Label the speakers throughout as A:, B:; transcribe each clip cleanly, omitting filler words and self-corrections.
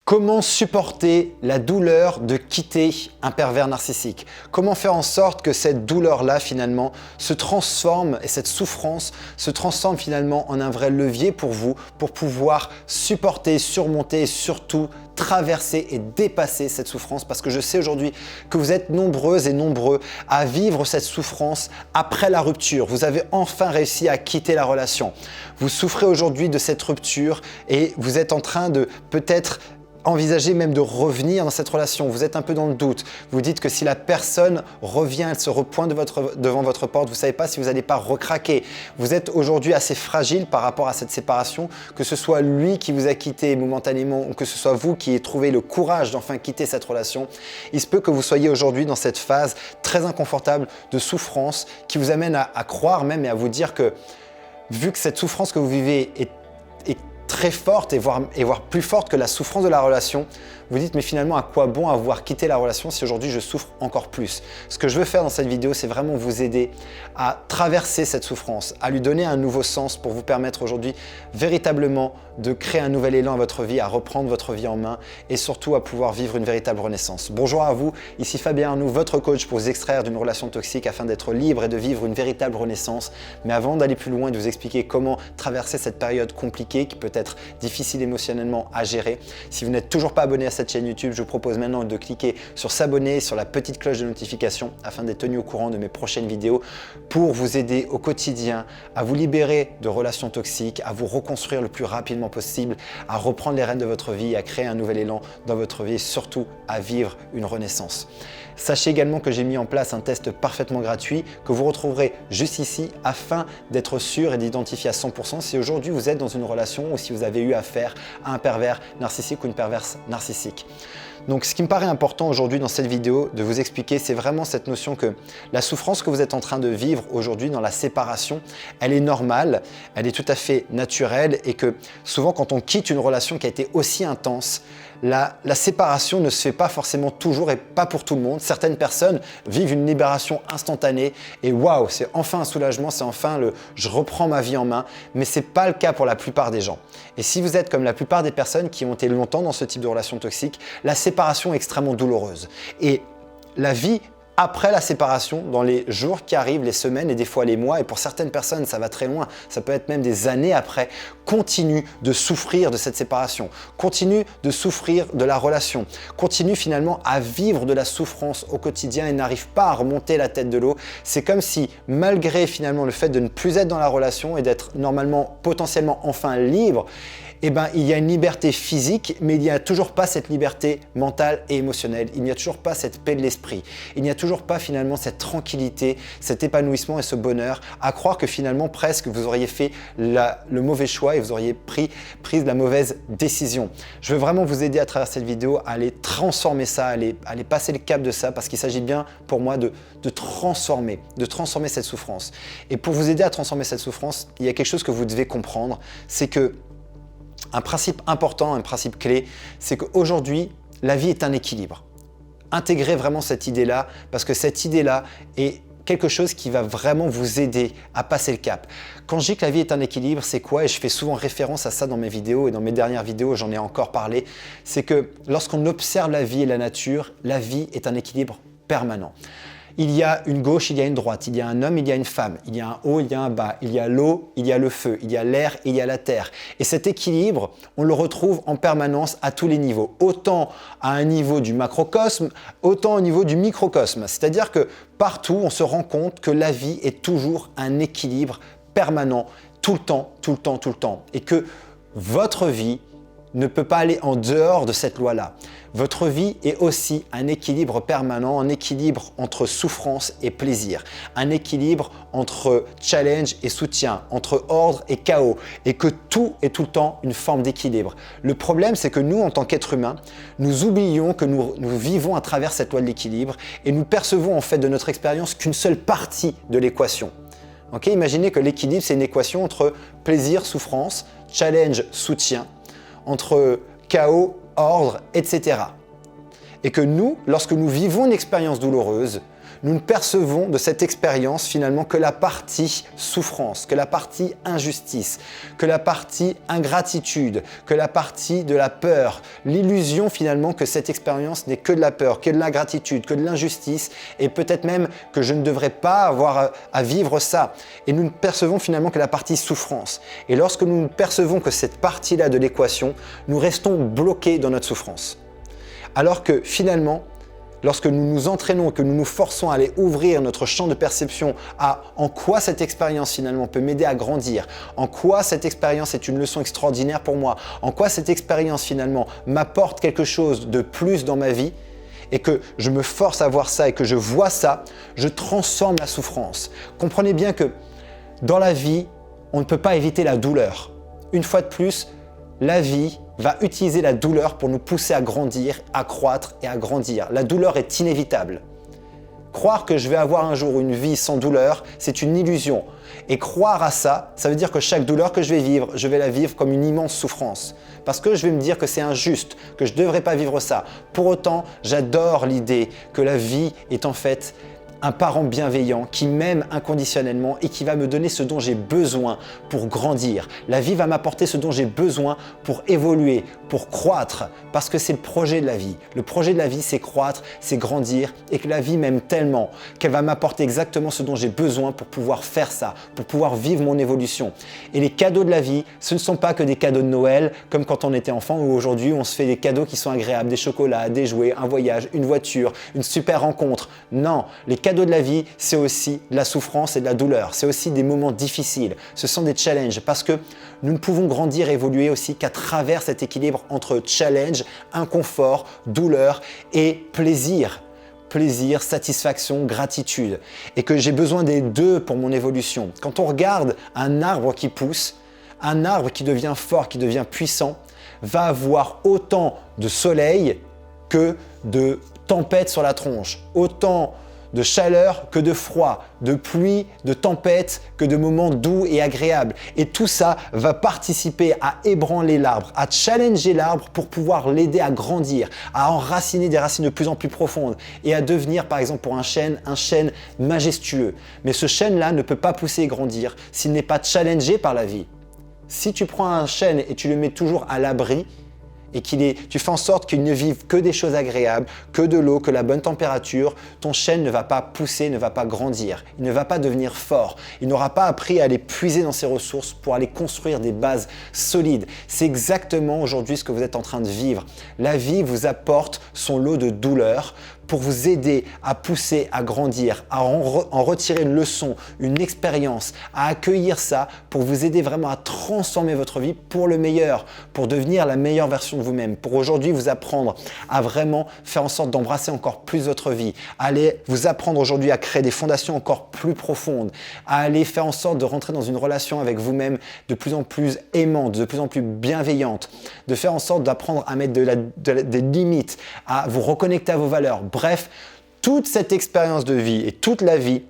A: Comment supporter la douleur de quitter un pervers narcissique? Comment faire en sorte que cette douleur-là, finalement, se transforme et cette souffrance se transforme finalement en un vrai levier pour vous, pour pouvoir supporter, surmonter et surtout traverser et dépasser cette souffrance? Parce que je sais aujourd'hui que vous êtes nombreuses et nombreux à vivre cette souffrance après la rupture. Vous avez enfin réussi à quitter la relation. Vous souffrez aujourd'hui de cette rupture et vous êtes en train de peut-être envisagez même de revenir dans cette relation, vous êtes un peu dans le doute, vous dites que si la personne revient, elle se repointe devant votre porte, vous ne savez pas si vous n'allez pas recraquer. Vous êtes aujourd'hui assez fragile par rapport à cette séparation, que ce soit lui qui vous a quitté momentanément ou que ce soit vous qui ayez trouvé le courage d'enfin quitter cette relation. Il se peut que vous soyez aujourd'hui dans cette phase très inconfortable de souffrance qui vous amène à croire même et à vous dire que vu que cette souffrance que vous vivez est très forte et voire plus forte que la souffrance de la relation, vous dites mais finalement à quoi bon avoir quitté la relation si aujourd'hui je souffre encore plus? Ce que je veux faire dans cette vidéo, c'est vraiment vous aider à traverser cette souffrance, à lui donner un nouveau sens pour vous permettre aujourd'hui véritablement de créer un nouvel élan à votre vie, à reprendre votre vie en main et surtout à pouvoir vivre une véritable renaissance. Bonjour à vous, ici Fabien Arnoux, votre coach pour vous extraire d'une relation toxique afin d'être libre et de vivre une véritable renaissance. Mais avant d'aller plus loin et de vous expliquer comment traverser cette période compliquée qui peut être difficile émotionnellement à gérer, si vous n'êtes toujours pas abonné à cette chaîne YouTube, je vous propose maintenant de cliquer sur s'abonner, sur la petite cloche de notification afin d'être tenu au courant de mes prochaines vidéos pour vous aider au quotidien à vous libérer de relations toxiques, à vous reconstruire le plus rapidement possible, à reprendre les rênes de votre vie, à créer un nouvel élan dans votre vie et surtout à vivre une renaissance. Sachez également que j'ai mis en place un test parfaitement gratuit que vous retrouverez juste ici afin d'être sûr et d'identifier à 100% si aujourd'hui vous êtes dans une relation ou si vous avez eu affaire à un pervers narcissique ou une perverse narcissique. Donc ce qui me paraît important aujourd'hui dans cette vidéo de vous expliquer, c'est vraiment cette notion que la souffrance que vous êtes en train de vivre aujourd'hui dans la séparation, elle est normale, elle est tout à fait naturelle et que souvent quand on quitte une relation qui a été aussi intense, la séparation ne se fait pas forcément toujours et pas pour tout le monde. Certaines personnes vivent une libération instantanée et waouh, c'est enfin un soulagement, c'est enfin le « je reprends ma vie en main », mais ce n'est pas le cas pour la plupart des gens. Et si vous êtes comme la plupart des personnes qui ont été longtemps dans ce type de relation toxique, la séparation est extrêmement douloureuse. Et la vie après la séparation, dans les jours qui arrivent, les semaines et des fois les mois, et pour certaines personnes ça va très loin, ça peut être même des années après, continue de souffrir de cette séparation, continue de souffrir de la relation, continue finalement à vivre de la souffrance au quotidien et n'arrive pas à remonter la tête de l'eau. C'est comme si malgré finalement le fait de ne plus être dans la relation et d'être normalement potentiellement enfin libre, eh ben, il y a une liberté physique, mais il n'y a toujours pas cette liberté mentale et émotionnelle. Il n'y a toujours pas cette paix de l'esprit. Il n'y a toujours pas finalement cette tranquillité, cet épanouissement et ce bonheur à croire que finalement presque vous auriez fait le mauvais choix et vous auriez pris la mauvaise décision. Je veux vraiment vous aider à travers cette vidéo à aller transformer ça, à aller passer le cap de ça parce qu'il s'agit bien pour moi de transformer cette souffrance. Et pour vous aider à transformer cette souffrance, il y a quelque chose que vous devez comprendre, c'est que un principe important, un principe clé, c'est qu'aujourd'hui, la vie est un équilibre. Intégrez vraiment cette idée-là parce que cette idée-là est quelque chose qui va vraiment vous aider à passer le cap. Quand je dis que la vie est un équilibre, c'est quoi? Et je fais souvent référence à ça dans mes vidéos et dans mes dernières vidéos, j'en ai encore parlé. C'est que lorsqu'on observe la vie et la nature, la vie est un équilibre permanent. Il y a une gauche, il y a une droite, il y a un homme, il y a une femme, il y a un haut, il y a un bas, il y a l'eau, il y a le feu, il y a l'air et il y a la terre. Et cet équilibre, on le retrouve en permanence à tous les niveaux, autant à un niveau du macrocosme, autant au niveau du microcosme. C'est-à-dire que partout, on se rend compte que la vie est toujours un équilibre permanent, tout le temps, tout le temps, tout le temps. Et que votre vie ne peut pas aller en dehors de cette loi-là. Votre vie est aussi un équilibre permanent, un équilibre entre souffrance et plaisir, un équilibre entre challenge et soutien, entre ordre et chaos, et que tout est tout le temps une forme d'équilibre. Le problème, c'est que nous, en tant qu'êtres humains, nous oublions que nous vivons à travers cette loi de l'équilibre et nous percevons en fait de notre expérience qu'une seule partie de l'équation. Okay, imaginez que l'équilibre, c'est une équation entre plaisir, souffrance, challenge, soutien, entre chaos, ordre, etc. Et que nous, lorsque nous vivons une expérience douloureuse, nous ne percevons de cette expérience finalement que la partie souffrance, que la partie injustice, que la partie ingratitude, que la partie de la peur, l'illusion finalement que cette expérience n'est que de la peur, que de l'ingratitude, que de l'injustice et peut-être même que je ne devrais pas avoir à vivre ça. Et nous ne percevons finalement que la partie souffrance. Et lorsque nous ne percevons que cette partie-là de l'équation, nous restons bloqués dans notre souffrance. Alors que finalement, lorsque nous nous entraînons et que nous nous forçons à aller ouvrir notre champ de perception à en quoi cette expérience finalement peut m'aider à grandir, en quoi cette expérience est une leçon extraordinaire pour moi, en quoi cette expérience finalement m'apporte quelque chose de plus dans ma vie, et que je me force à voir ça et que je vois ça, je transforme la souffrance. Comprenez bien que dans la vie, on ne peut pas éviter la douleur. Une fois de plus, la vie va utiliser la douleur pour nous pousser à grandir, à croître et à grandir. La douleur est inévitable. Croire que je vais avoir un jour une vie sans douleur, c'est une illusion. Et croire à ça, ça veut dire que chaque douleur que je vais vivre, je vais la vivre comme une immense souffrance. Parce que je vais me dire que c'est injuste, que je ne devrais pas vivre ça. Pour autant, j'adore l'idée que la vie est en fait un parent bienveillant qui m'aime inconditionnellement et qui va me donner ce dont j'ai besoin pour grandir. La vie va m'apporter ce dont j'ai besoin pour évoluer, pour croître, parce que c'est le projet de la vie. Le projet de la vie, c'est croître, c'est grandir et que la vie m'aime tellement qu'elle va m'apporter exactement ce dont j'ai besoin pour pouvoir faire ça, pour pouvoir vivre mon évolution. Et les cadeaux de la vie, ce ne sont pas que des cadeaux de Noël, comme quand on était enfant ou aujourd'hui on se fait des cadeaux qui sont agréables, des chocolats, des jouets, un voyage, une voiture, une super rencontre. Non, les cadeaux de la vie, c'est aussi de la souffrance et de la douleur. C'est aussi des moments difficiles. Ce sont des challenges parce que nous ne pouvons grandir et évoluer aussi qu'à travers cet équilibre entre challenge, inconfort, douleur et plaisir. Plaisir, satisfaction, gratitude. Et que j'ai besoin des deux pour mon évolution. Quand on regarde un arbre qui pousse, un arbre qui devient fort, qui devient puissant, va avoir autant de soleil que de tempête sur la tronche. Autant de chaleur que de froid, de pluie, de tempête que de moments doux et agréables. Et tout ça va participer à ébranler l'arbre, à challenger l'arbre pour pouvoir l'aider à grandir, à enraciner des racines de plus en plus profondes et à devenir par exemple pour un chêne majestueux. Mais ce chêne-là ne peut pas pousser et grandir s'il n'est pas challengé par la vie. Si tu prends un chêne et tu le mets toujours à l'abri, et tu fais en sorte qu'il ne vive que des choses agréables, que de l'eau, que la bonne température, ton chêne ne va pas pousser, ne va pas grandir, il ne va pas devenir fort, il n'aura pas appris à aller puiser dans ses ressources pour aller construire des bases solides. C'est exactement aujourd'hui ce que vous êtes en train de vivre. La vie vous apporte son lot de douleurs pour vous aider à pousser, à grandir, à en retirer une leçon, une expérience, à accueillir ça pour vous aider vraiment à transformer votre vie pour le meilleur, pour devenir la meilleure version de vous-même, pour aujourd'hui vous apprendre à vraiment faire en sorte d'embrasser encore plus votre vie, à aller vous apprendre aujourd'hui à créer des fondations encore plus profondes, à aller faire en sorte de rentrer dans une relation avec vous-même de plus en plus aimante, de plus en plus bienveillante, de faire en sorte d'apprendre à mettre des limites, à vous reconnecter à vos valeurs. Bref, toute cette expérience de vie et toute la vie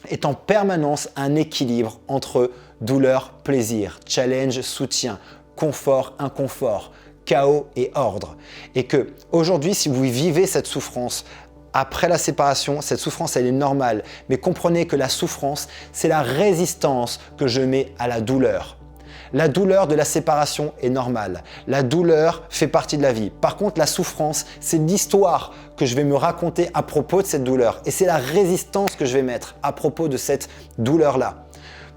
A: est en permanence un équilibre entre douleur, plaisir, challenge, soutien, confort, inconfort, chaos et ordre. Et que aujourd'hui, si vous vivez cette souffrance après la séparation, cette souffrance, elle est normale. Mais comprenez que la souffrance, c'est la résistance que je mets à la douleur. La douleur de la séparation est normale. La douleur fait partie de la vie. Par contre, la souffrance, c'est l'histoire que je vais me raconter à propos de cette douleur. Et c'est la résistance que je vais mettre à propos de cette douleur-là.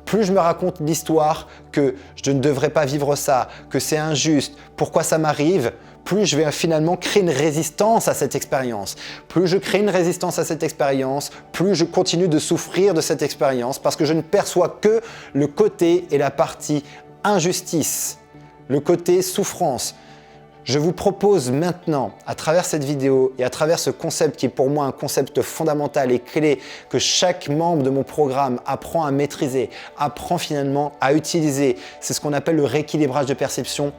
A: Plus je me raconte l'histoire que je ne devrais pas vivre ça, que c'est injuste, pourquoi ça m'arrive, plus je vais finalement créer une résistance à cette expérience. Plus je crée une résistance à cette expérience, plus je continue de souffrir de cette expérience parce que je ne perçois que le côté et la partie injustice, le côté souffrance. Je vous propose maintenant, à travers cette vidéo et à travers ce concept qui est pour moi un concept fondamental et clé que chaque membre de mon programme apprend à maîtriser, apprend finalement à utiliser. C'est ce qu'on appelle le rééquilibrage de perception.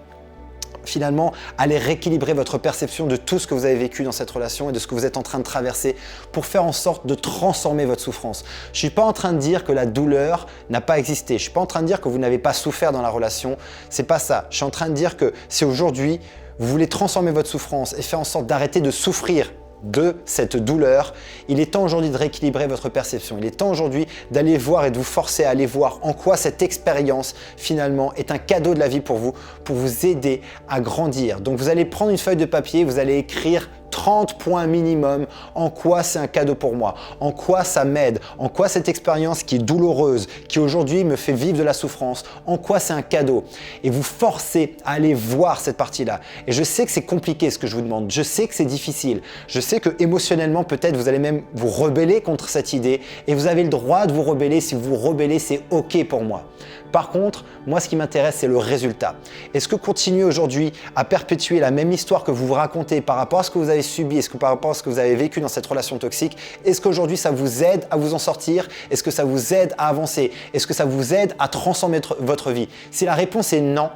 A: Finalement, allez rééquilibrer votre perception de tout ce que vous avez vécu dans cette relation et de ce que vous êtes en train de traverser pour faire en sorte de transformer votre souffrance. Je ne suis pas en train de dire que la douleur n'a pas existé. Je ne suis pas en train de dire que vous n'avez pas souffert dans la relation. C'est pas ça. Je suis en train de dire que si aujourd'hui, vous voulez transformer votre souffrance et faire en sorte d'arrêter de souffrir de cette douleur, il est temps aujourd'hui de rééquilibrer votre perception. Il est temps aujourd'hui d'aller voir et de vous forcer à aller voir en quoi cette expérience finalement est un cadeau de la vie pour vous aider à grandir. Donc vous allez prendre une feuille de papier, vous allez écrire 30 points minimum, en quoi c'est un cadeau pour moi, en quoi ça m'aide, en quoi cette expérience qui est douloureuse, qui aujourd'hui me fait vivre de la souffrance, en quoi c'est un cadeau. Et vous forcez à aller voir cette partie-là. Et je sais que c'est compliqué ce que je vous demande, je sais que c'est difficile, je sais que émotionnellement peut-être vous allez même vous rebeller contre cette idée et vous avez le droit de vous rebeller. Si vous vous rebellez, c'est OK pour moi. Par contre, moi ce qui m'intéresse, c'est le résultat. Est-ce que continuer aujourd'hui à perpétuer la même histoire que vous vous racontez par rapport à ce que vous avez subi, est-ce que par rapport à ce que vous avez vécu dans cette relation toxique, est-ce qu'aujourd'hui ça vous aide à vous en sortir? Est-ce que ça vous aide à avancer? Est-ce que ça vous aide à transformer votre vie? Si la réponse est non,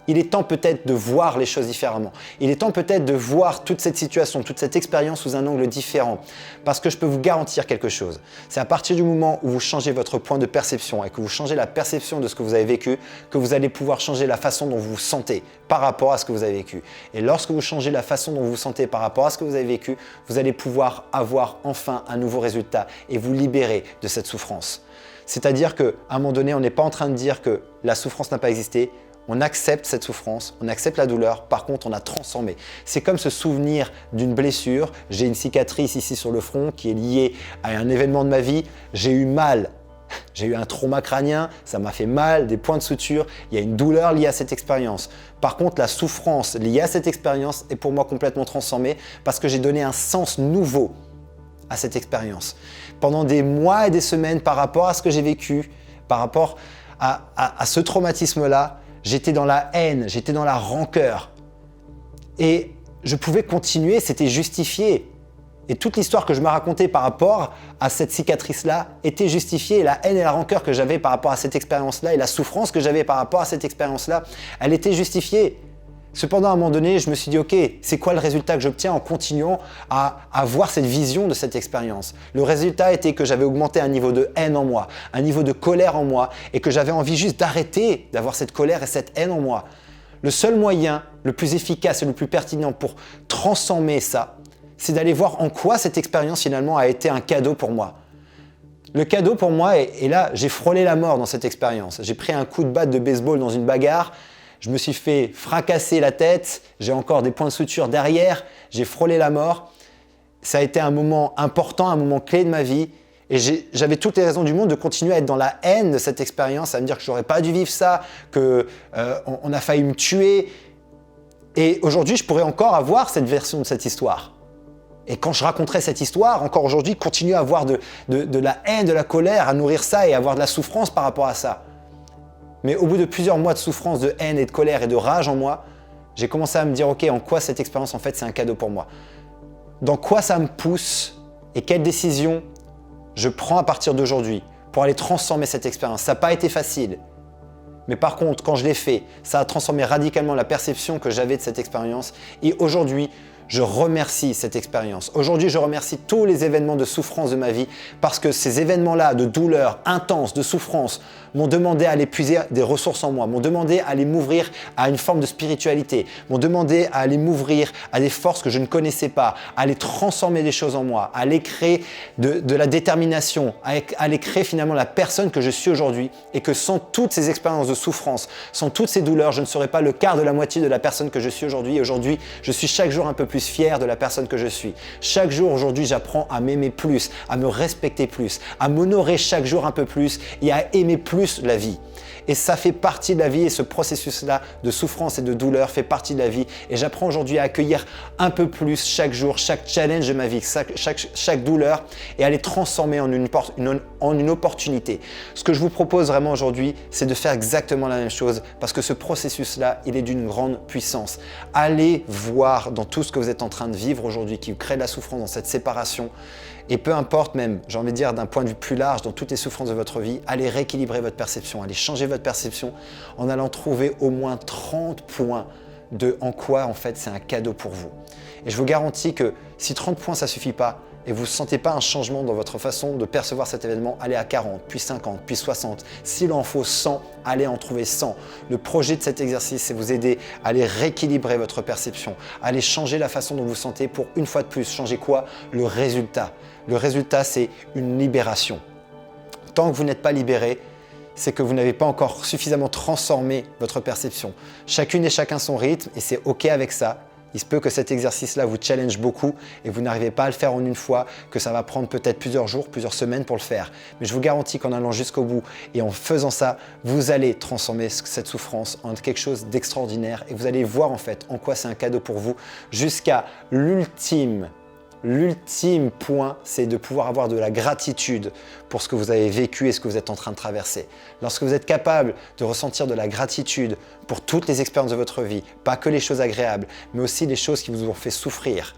A: il est temps peut-être de voir les choses différemment. Il est temps peut-être de voir toute cette situation, toute cette expérience sous un angle différent. Parce que je peux vous garantir quelque chose. C'est à partir du moment où vous changez votre point de perception et que vous changez la perception de ce que vous avez vécu, que vous allez pouvoir changer la façon dont vous vous sentez par rapport à ce que vous avez vécu. Et lorsque vous changez la façon dont vous vous sentez par rapport à ce que vous avez vécu, vous allez pouvoir avoir enfin un nouveau résultat et vous libérer de cette souffrance. C'est-à-dire qu'à un moment donné, on n'est pas en train de dire que la souffrance n'a pas existé. On accepte cette souffrance, on accepte la douleur, par contre on a transformé. C'est comme se souvenir d'une blessure. J'ai une cicatrice ici sur le front qui est liée à un événement de ma vie. J'ai eu mal, j'ai eu un trauma crânien, ça m'a fait mal, des points de suture, il y a une douleur liée à cette expérience. Par contre, la souffrance liée à cette expérience est pour moi complètement transformée parce que j'ai donné un sens nouveau à cette expérience. Pendant des mois et des semaines, par rapport à ce que j'ai vécu, par rapport à ce traumatisme-là, j'étais dans la haine, j'étais dans la rancœur. Et je pouvais continuer, c'était justifié. Et toute l'histoire que je me racontais par rapport à cette cicatrice-là était justifiée. La haine et la rancœur que j'avais par rapport à cette expérience-là et la souffrance que j'avais par rapport à cette expérience-là, elle était justifiée. Cependant, à un moment donné, je me suis dit, ok, c'est quoi le résultat que j'obtiens en continuant à avoir cette vision de cette expérience? Le résultat était que j'avais augmenté un niveau de haine en moi, un niveau de colère en moi et que j'avais envie juste d'arrêter d'avoir cette colère et cette haine en moi. Le seul moyen, le plus efficace et le plus pertinent pour transformer ça, c'est d'aller voir en quoi cette expérience finalement a été un cadeau pour moi. Le cadeau pour moi, et là, j'ai frôlé la mort dans cette expérience. J'ai pris un coup de batte de baseball dans une bagarre. Je me suis fait fracasser la tête, j'ai encore des points de suture derrière, j'ai frôlé la mort. Ça a été un moment important, un moment clé de ma vie et j'avais toutes les raisons du monde de continuer à être dans la haine de cette expérience, à me dire que je n'aurais pas dû vivre ça, qu'on a failli me tuer. Et aujourd'hui, je pourrais encore avoir cette version de cette histoire. Et quand je raconterai cette histoire, encore aujourd'hui, continuer à avoir de la haine, de la colère, à nourrir ça et à avoir de la souffrance par rapport à ça. Mais au bout de plusieurs mois de souffrance, de haine et de colère et de rage en moi, j'ai commencé à me dire, ok, en quoi cette expérience en fait c'est un cadeau pour moi? Dans quoi ça me pousse et quelles décisions je prends à partir d'aujourd'hui pour aller transformer cette expérience? Ça n'a pas été facile. Mais par contre, quand je l'ai fait, ça a transformé radicalement la perception que j'avais de cette expérience. Et aujourd'hui, je remercie cette expérience. Aujourd'hui, je remercie tous les événements de souffrance de ma vie parce que ces événements-là de douleur intense, de souffrance, m'ont demandé à aller puiser des ressources en moi, m'ont demandé à aller m'ouvrir à une forme de spiritualité, m'ont demandé à aller m'ouvrir à des forces que je ne connaissais pas, à aller transformer des choses en moi, à aller créer de la détermination, à aller créer finalement la personne que je suis aujourd'hui et que sans toutes ces expériences de souffrance, sans toutes ces douleurs, je ne serais pas le quart de la moitié de la personne que je suis aujourd'hui. Et aujourd'hui, je suis chaque jour un peu plus fier de la personne que je suis. Chaque jour aujourd'hui, j'apprends à m'aimer plus, à me respecter plus, à m'honorer chaque jour un peu plus et à aimer plus la vie. Et ça fait partie de la vie et ce processus-là de souffrance et de douleur fait partie de la vie. Et j'apprends aujourd'hui à accueillir un peu plus chaque jour, chaque challenge de ma vie, chaque douleur et à les transformer en une opportunité. Ce que je vous propose vraiment aujourd'hui, c'est de faire exactement la même chose parce que ce processus-là, il est d'une grande puissance. Allez voir dans tout ce que vous êtes en train de vivre aujourd'hui qui crée de la souffrance dans cette séparation. Et peu importe même, j'ai envie de dire d'un point de vue plus large, dans toutes les souffrances de votre vie, allez rééquilibrer votre perception, allez changer votre perception en allant trouver au moins 30 points de en quoi en fait c'est un cadeau pour vous. Et je vous garantis que si 30 points ça suffit pas, et vous ne sentez pas un changement dans votre façon de percevoir cet événement, allez à 40, puis 50, puis 60. S'il en faut 100, allez en trouver 100. Le projet de cet exercice, c'est vous aider à aller rééquilibrer votre perception, à aller changer la façon dont vous vous sentez pour une fois de plus. Changer quoi? Le résultat. Le résultat, c'est une libération. Tant que vous n'êtes pas libéré, c'est que vous n'avez pas encore suffisamment transformé votre perception. Chacune et chacun son rythme et c'est OK avec ça. Il se peut que cet exercice-là vous challenge beaucoup et vous n'arrivez pas à le faire en une fois, que ça va prendre peut-être plusieurs jours, plusieurs semaines pour le faire. Mais je vous garantis qu'en allant jusqu'au bout et en faisant ça, vous allez transformer cette souffrance en quelque chose d'extraordinaire et vous allez voir en fait en quoi c'est un cadeau pour vous jusqu'à l'ultime point, c'est de pouvoir avoir de la gratitude pour ce que vous avez vécu et ce que vous êtes en train de traverser. Lorsque vous êtes capable de ressentir de la gratitude pour toutes les expériences de votre vie, pas que les choses agréables, mais aussi les choses qui vous ont fait souffrir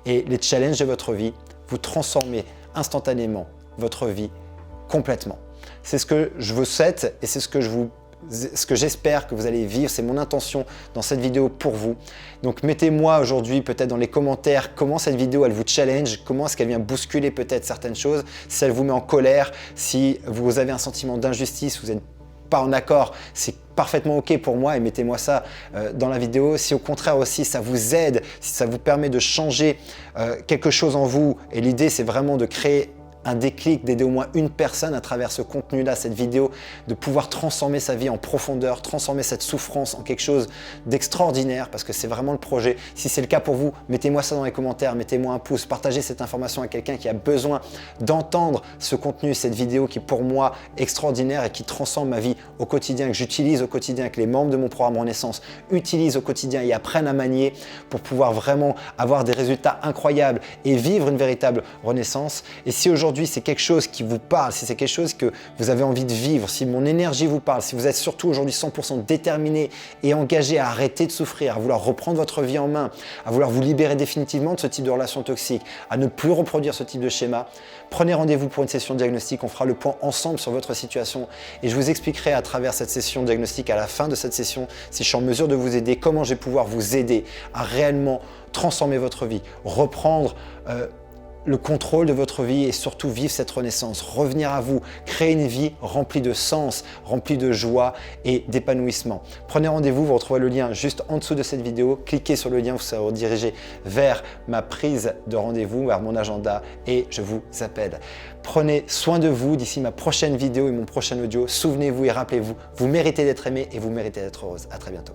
A: et les challenges de votre vie, vous transformez instantanément votre vie complètement. C'est ce que je vous souhaite et c'est ce que j'espère que vous allez vivre, c'est mon intention dans cette vidéo pour vous. Donc mettez-moi aujourd'hui peut-être dans les commentaires comment cette vidéo elle vous challenge, comment est-ce qu'elle vient bousculer peut-être certaines choses, si elle vous met en colère, si vous avez un sentiment d'injustice, vous n'êtes pas en accord, c'est parfaitement OK pour moi et mettez-moi ça dans la vidéo. Si au contraire aussi ça vous aide, si ça vous permet de changer quelque chose en vous et l'idée c'est vraiment de créer un déclic, d'aider au moins une personne à travers ce contenu-là, cette vidéo, de pouvoir transformer sa vie en profondeur, transformer cette souffrance en quelque chose d'extraordinaire parce que c'est vraiment le projet. Si c'est le cas pour vous, mettez-moi ça dans les commentaires, mettez-moi un pouce, partagez cette information à quelqu'un qui a besoin d'entendre ce contenu, cette vidéo qui est pour moi extraordinaire et qui transforme ma vie au quotidien, que j'utilise au quotidien, que les membres de mon programme Renaissance utilisent au quotidien et apprennent à manier pour pouvoir vraiment avoir des résultats incroyables et vivre une véritable renaissance. Et si aujourd'hui c'est quelque chose qui vous parle, si c'est quelque chose que vous avez envie de vivre, si mon énergie vous parle, si vous êtes surtout aujourd'hui 100% déterminé et engagé à arrêter de souffrir, à vouloir reprendre votre vie en main, à vouloir vous libérer définitivement de ce type de relation toxique, à ne plus reproduire ce type de schéma, prenez rendez-vous pour une session de diagnostic, on fera le point ensemble sur votre situation et je vous expliquerai à travers cette session de diagnostic, à la fin de cette session, si je suis en mesure de vous aider, comment je vais pouvoir vous aider à réellement transformer votre vie, reprendre le contrôle de votre vie et surtout vivre cette renaissance, revenir à vous, créer une vie remplie de sens, remplie de joie et d'épanouissement. Prenez rendez-vous, vous retrouvez le lien juste en dessous de cette vidéo, cliquez sur le lien, vous serez redirigé vers ma prise de rendez-vous, vers mon agenda et je vous appelle. Prenez soin de vous d'ici ma prochaine vidéo et mon prochain audio. Souvenez-vous et rappelez-vous, vous méritez d'être aimé et vous méritez d'être heureuse. À très bientôt.